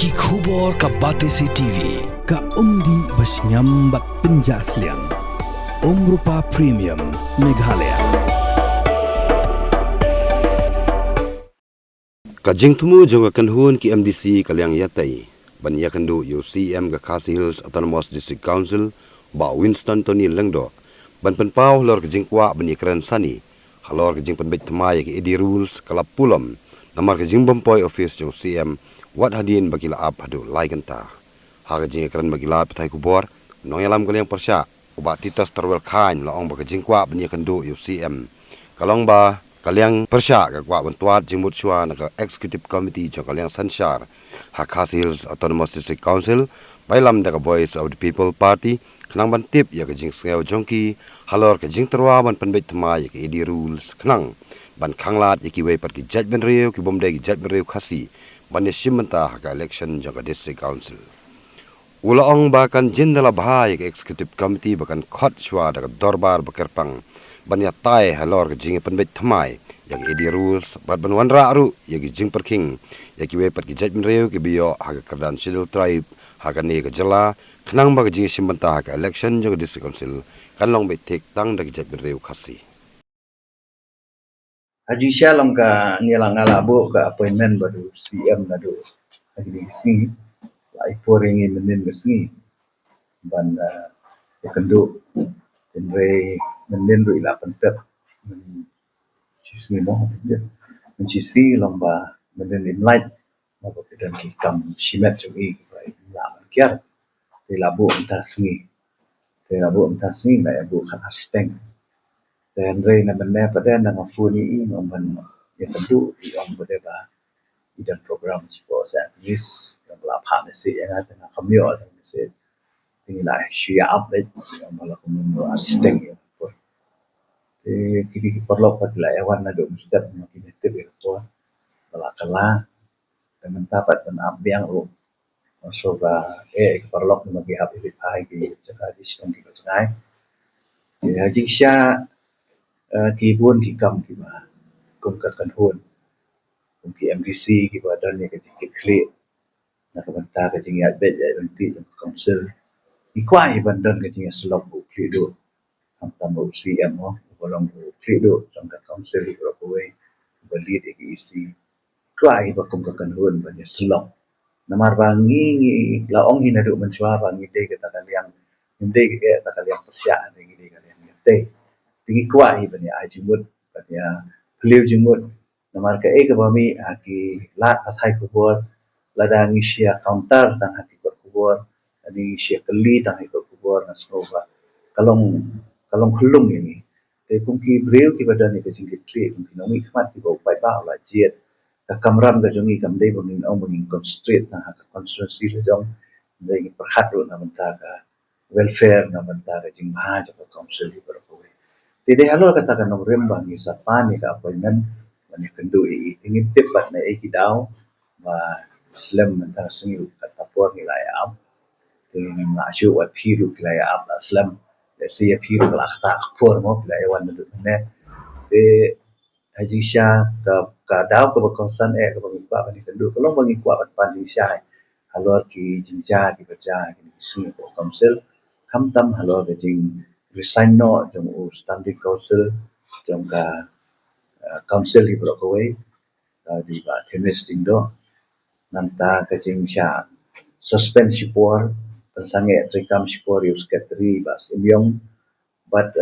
Ki khubor ka Batesi TV. Ka umdi basnyam bak penjaslian. Rupa Premium Meghalaya. Kajing tumu jonga kanhun ki MDC kalyang yatai. Ban yakandu UCM ka Khasi Hills Autonomous District Council ba Winston Tony Lengdo. Ban penpau lor kajing kwa ban yakran sani. Halor kajing penbet temai ki edi rules kalap pulam. Namar kajing bempoi office jong CM wat hadin bagila ap hadu laikanta. Ha kajing yakran bagila petai kubor. Nong yalam kalyang persya. Ubat titas terwel kain laong ba kajing kwa ban yakandu UCM. Kalong ba kalyang persya ka kwa bantuat jingmut shua na ka executive committee jong kalyang sanshar ha Khasi Hills Autonomous District Council bailam da ka Voice of the People Party kenang ban tip ya ka jing sngeu jongki halor ka jing terwa ban penbet thma ya ka edi rules kenang ban khanglat ya ki we pat ki judgment reu ki bomde ki judgment reu khasi ban ya shimanta ha ka election jong ka district council ulaong bakan jindala bahai ka executive committee bakan khot shua da ka dorbar bakerpang banyak tai halor ke jing penbet thamai yang edi rules bat ban wanra ru ya ki jing perking ya ki we pat ki judgment reu ki bio ha ka kerdan schedule tribe ha ka ne ka jala khnang ba ka jing simbanta ha ka election jo district council kan long be tek tang da ki judgment reu khasi Haji Shalom ka ngilang alabo ka appointment badu CM nadu lagi di sini lai poringi menin besni ban kendu tenre menin ru ila pentet sisi mo dia sisi lomba menin in light mo ko dan ki kam shimet ju i bai la man kiar de labo entar singi la bu khat steng dan re na menne pada na ngafuni i ngomban ya tentu i om pada ba idan program sipo sa this yang la phane se yang tengah kamyo tengah se tinggal share update yang malah komuno assistant ya kini perlu pada ewan na do step na kinete be ko bala kala dan tapat dan ambiang ro so ba perlu magi happy pai ki jaga di sini ki tengah ya jisha kibun ki kam ki ba kum kan hon ki MDC ki ba dan ni ki klik na kabanta ka jing ya bet ya nanti council ikwai bandan ka jing selok bu klik do kam tamu CM mo bolong bu klik do trong ka council ro ko we beli de ki isi kwai ba kum kan hon ban ya selok namar bangi la ong hina do menswa bangi de ka kaliang inde ke ta kaliang persya de ki kaliang te tinggi kwai ban ya ajimut ban ya beliau jimut namar ka ke bami aki lat pasai kubur ladang isia counter tang hati kubur ani isia keli tang hati kubur nasova kalong khulung ini te kungki breu ki badan ni kajing kitri kungki nomi khmat ki bau pai ba la jiet ka kamram ka jongi kam dei bangin ong bangin concentrate na ka constituency le jong dei perhat ro na menta ka welfare na menta ka jing ma ja ka council hi ber ko te de halo kata ka no rembang ni sa pani ka appointment mani kendu i tingin tepat na ki daw ma slam menta singi kata por ni la ya tingin ma shu wat phiru la ya la slam le se ya phiru la ta por mo la ya wan du ne de haji sha ka daw ko konsan ka ba ni kendu kalau bagi kuat pan di sha halor ki jinja ki baca ki singi ko council kam tam halor ke jing resign no jong standing council jong ka council hi bro ko we di ba tenis ding do nanta ka jing sha suspend sipor pensange trekam sipor use katri bas imyong but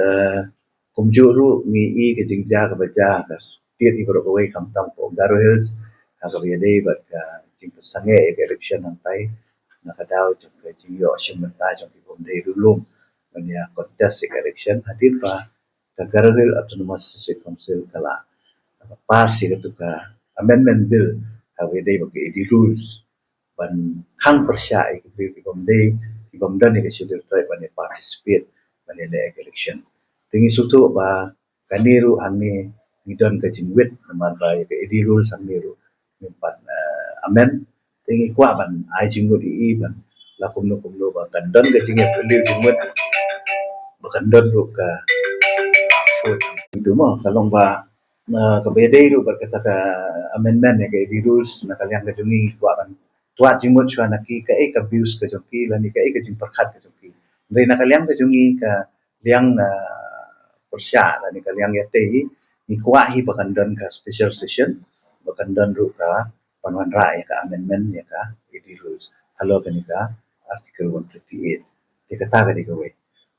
kumjuru ni i ke jing ja ka baca ka tiet hi bro ko we kam tam ko Garo Hills ka be dei but ka jing pensange election nantai nakadaw jong ka jing yo shimenta jong ki bom dei dulum mania contest election hadir pa ka Garo Hills Autonomous District Council kala pas itu ka amendment bill hawe dei bagi di rules ban khang persya ki bom dei ki bom dan ni schedule tribe ban participate ban election tingi sutu ba kaniru anni ngidon ka jingwit namar ba ke di rules anniru ban amen tingi kwa ban ai jingwit I ban la kumno ba kan don ka jingwit beli jingwit ba kan don ru ka food itu mo kalong ba na kabede ru berkata ka amendment ya ke rules na kalian kadungi kuat tuat jimut chua naki ka ek abuse ka joki lani ka ek jim perkhat ka joki ndai nak liang ka jungi ka liang persya lani ka liang yate ni kwa hi bakandon ka special session bakandon ru ka panwan ra ya ka amendment ya ka ED rules halo ka ni ka article 158 ti kata ka di ka we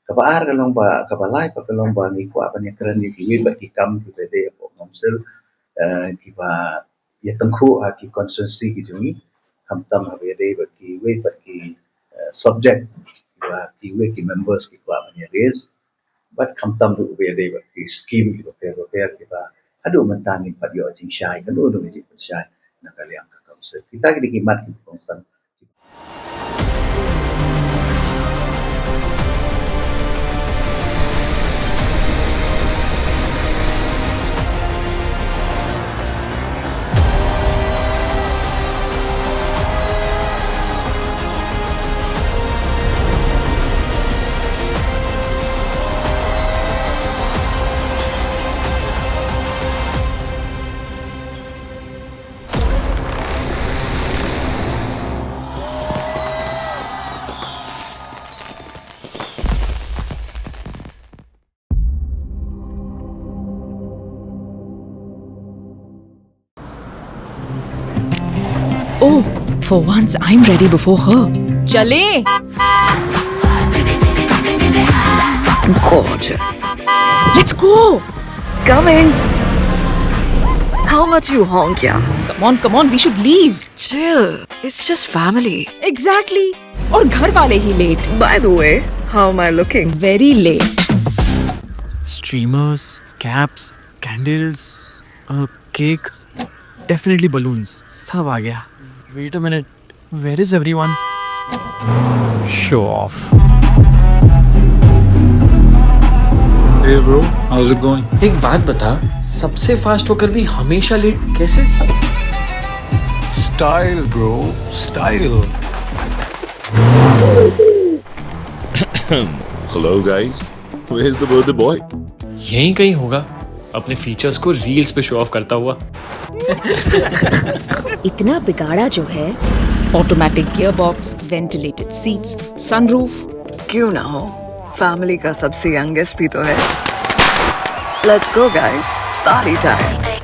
ka baar ka long ba ka balai pa ka long ba ngi kwa pa ni kran ni ki ba ki kam ki bede po ngomsel ki ba ya tengku ki constituency ki jungi kam tam ha bede ba ki we ba ki subject ba ki we ki members ki kwa pa ni raise but kam tam du bede ba ki scheme ki ba ki ba adu mentangin pa yo jing shai kan do ni jing shai na kaliang ka kamsel kita ki dikimat ki pongsan. Oh, for once I'm ready before her. Chale! Gorgeous. Let's go! Coming. How much you honk, yeah? Come on, we should leave. Chill. It's just family. Exactly. और घर वाले ही late. By the way, how am I looking? Very late. Streamers, caps, candles, a cake, definitely balloons. सब आ गया. Wait a minute. Where is everyone? Show off. Hey bro, how's it going? एक बात बता, सबसे फास्ट होकर भी हमेशा लेट कैसे? Style bro, style. Hello guys, where's the birthday boy? यहीं कहीं होगा, अपने फीचर्स को रील्स पे शो ऑफ करता हुआ. इतना बिगाड़ा जो है. Automatic gearbox, ventilated seats, sunroof. क्यों ना हो? Family का सबसे youngest भी तो है. Let's go guys, party time.